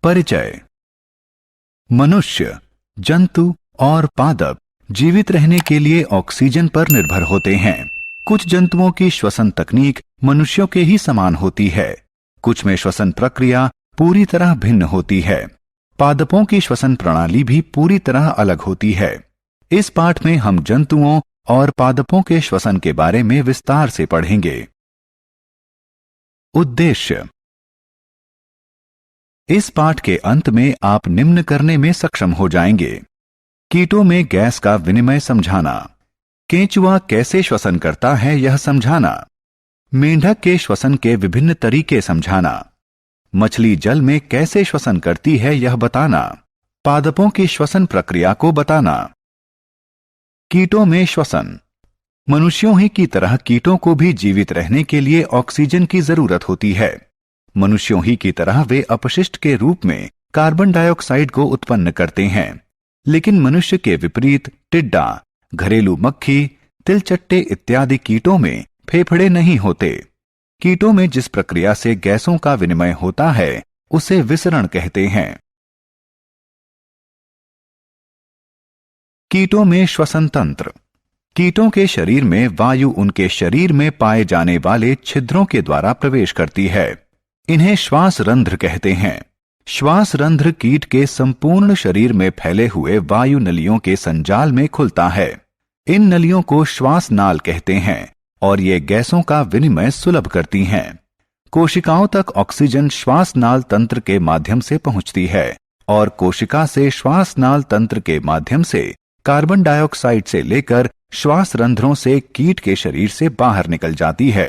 परिचय। मनुष्य, जंतु और पादप जीवित रहने के लिए ऑक्सीजन पर निर्भर होते हैं। कुछ जंतुओं की श्वसन तकनीक मनुष्यों के ही समान होती है, कुछ में श्वसन प्रक्रिया पूरी तरह भिन्न होती है। पादपों की श्वसन प्रणाली भी पूरी तरह अलग होती है। इस पाठ में हम जंतुओं और पादपों के श्वसन के बारे में विस्तार से पढ़ेंगे। उद्देश्य। इस पाठ के अंत में आप निम्न करने में सक्षम हो जाएंगे: कीटों में गैस का विनिमय समझाना, केंचुआ कैसे श्वसन करता है यह समझाना, मेंढक के श्वसन के विभिन्न तरीके समझाना, मछली जल में कैसे श्वसन करती है यह बताना, पादपों की श्वसन प्रक्रिया को बताना। कीटों में श्वसन। मनुष्यों ही की तरह कीटों को भी जीवित रहने के लिए ऑक्सीजन की जरूरत होती है। मनुष्यों ही की तरह वे अपशिष्ट के रूप में कार्बन डाइऑक्साइड को उत्पन्न करते हैं, लेकिन मनुष्य के विपरीत टिड्डा, घरेलू मक्खी, तिलचट्टे इत्यादि कीटों में फेफड़े नहीं होते। कीटों में जिस प्रक्रिया से गैसों का विनिमय होता है उसे विसरण कहते हैं। कीटों में श्वसन तंत्र। कीटों के शरीर में वायु उनके शरीर में पाए जाने वाले छिद्रों के द्वारा प्रवेश करती है। इन्हें श्वास रंध्र कहते हैं। श्वास रंध्र कीट के संपूर्ण शरीर में फैले हुए वायु नलियों के संजाल में खुलता है। इन नलियों को श्वास नाल कहते हैं और ये गैसों का विनिमय सुलभ करती हैं। कोशिकाओं तक ऑक्सीजन श्वास नाल तंत्र के माध्यम से पहुंचती है और कोशिका से श्वास नाल तंत्र के माध्यम से कार्बन डाइऑक्साइड से लेकर श्वास रंध्रों से कीट के शरीर से बाहर निकल जाती है।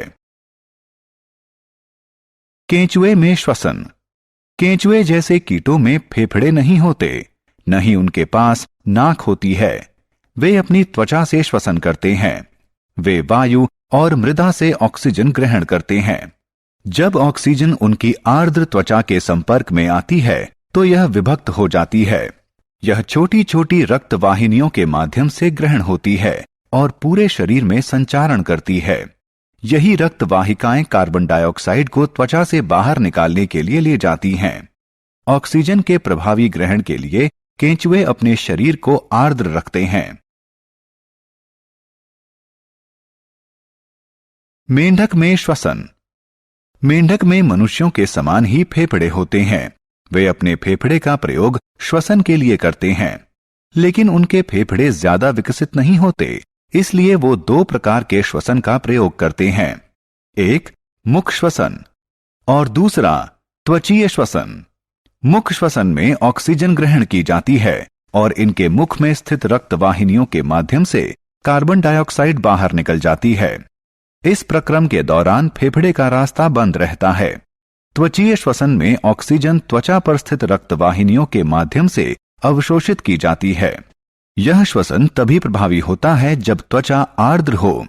केंचुए में श्वसन। केंचुए जैसे कीटों में फेफड़े नहीं होते, न ही उनके पास नाक होती है। वे अपनी त्वचा से श्वसन करते हैं। वे वायु और मृदा से ऑक्सीजन ग्रहण करते हैं। जब ऑक्सीजन उनकी आर्द्र त्वचा के संपर्क में आती है तो यह विभक्त हो जाती है। यह छोटी छोटी रक्त वाहिनियों के माध्यम से ग्रहण होती है और पूरे शरीर में संचारण करती है। यही रक्त वाहिकाएं कार्बन डाइऑक्साइड को त्वचा से बाहर निकालने के लिए ले जाती हैं। ऑक्सीजन के प्रभावी ग्रहण के लिए केंचुए अपने शरीर को आर्द्र रखते हैं। मेंढक में श्वसन। मेंढक में मनुष्यों के समान ही फेफड़े होते हैं। वे अपने फेफड़े का प्रयोग श्वसन के लिए करते हैं, लेकिन उनके फेफड़े ज्यादा विकसित नहीं होते, इसलिए वो दो प्रकार के श्वसन का प्रयोग करते हैं। एक मुख श्वसन और दूसरा त्वचीय श्वसन। मुख श्वसन में ऑक्सीजन ग्रहण की जाती है और इनके मुख में स्थित रक्त वाहिनियों के माध्यम से कार्बन डाइऑक्साइड बाहर निकल जाती है। इस प्रक्रम के दौरान फेफड़े का रास्ता बंद रहता है। त्वचीय श्वसन में ऑक्सीजन त्वचा पर स्थित रक्त वाहिनियों के माध्यम से अवशोषित की जाती है। यह श्वसन तभी प्रभावी होता है जब त्वचा आर्द्र हो।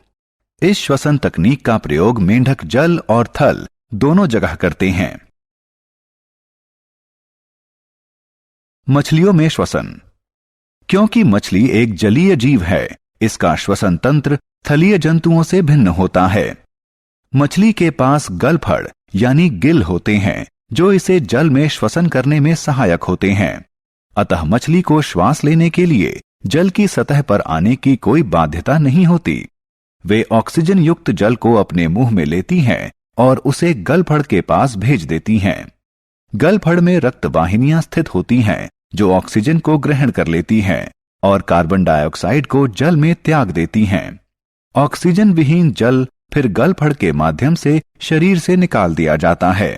इस श्वसन तकनीक का प्रयोग मेंढक जल और थल दोनों जगह करते हैं। मछलियों में श्वसन। क्योंकि मछली एक जलीय जीव है, इसका श्वसन तंत्र थलीय जंतुओं से भिन्न होता है। मछली के पास गलफड़ यानी गिल होते हैं जो इसे जल में श्वसन करने में सहायक होते हैं। अतः मछली को श्वास लेने के लिए जल की सतह पर आने की कोई बाध्यता नहीं होती। वे ऑक्सीजन युक्त जल को अपने मुंह में लेती हैं और उसे गलफड़ के पास भेज देती हैं। गलफड़ में रक्त वाहिनियां स्थित होती हैं जो ऑक्सीजन को ग्रहण कर लेती हैं और कार्बन डाइऑक्साइड को जल में त्याग देती हैं। ऑक्सीजन विहीन जल फिर गलफड़ के माध्यम से शरीर से निकाल दिया जाता है।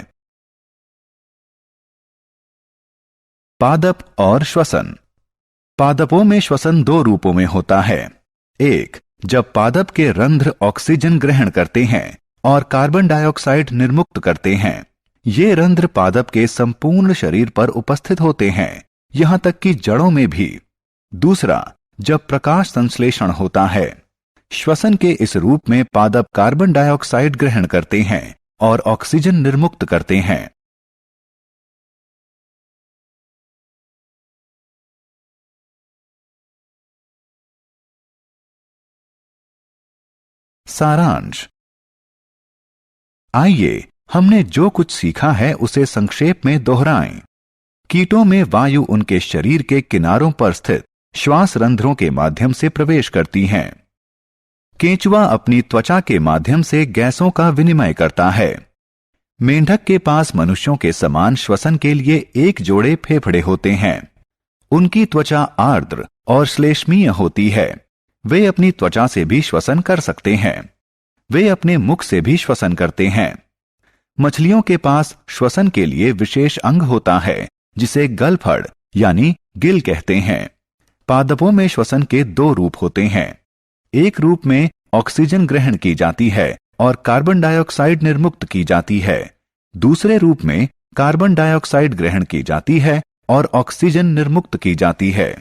पादप और श्वसन। पादपों में श्वसन दो रूपों में होता है। एक, जब पादप के रंध्र ऑक्सीजन ग्रहण करते हैं और कार्बन डाइऑक्साइड निर्मुक्त करते हैं। ये रंध्र पादप के संपूर्ण शरीर पर उपस्थित होते हैं, यहां तक कि जड़ों में भी। दूसरा, जब प्रकाश संश्लेषण होता है। श्वसन के इस रूप में पादप कार्बन डाइऑक्साइड ग्रहण करते हैं और ऑक्सीजन निर्मुक्त करते हैं। सारांश। आइए हमने जो कुछ सीखा है उसे संक्षेप में दोहराएं। कीटों में वायु उनके शरीर के किनारों पर स्थित श्वास रंध्रों के माध्यम से प्रवेश करती हैं। केंचुआ अपनी त्वचा के माध्यम से गैसों का विनिमय करता है। मेंढक के पास मनुष्यों के समान श्वसन के लिए एक जोड़े फेफड़े होते हैं। उनकी त्वचा आर्द्र और श्लेष्मीय होती है। वे अपनी त्वचा से भी श्वसन कर सकते हैं। वे अपने मुख से भी श्वसन करते हैं। मछलियों के पास श्वसन के लिए विशेष अंग होता है जिसे गलफड़ यानी गिल कहते हैं। पादपों में श्वसन के दो रूप होते हैं। एक रूप में ऑक्सीजन ग्रहण की जाती है और कार्बन डाइऑक्साइड निर्मुक्त की जाती है। दूसरे रूप में कार्बन डाइऑक्साइड ग्रहण की जाती है और ऑक्सीजन निर्मुक्त की जाती है।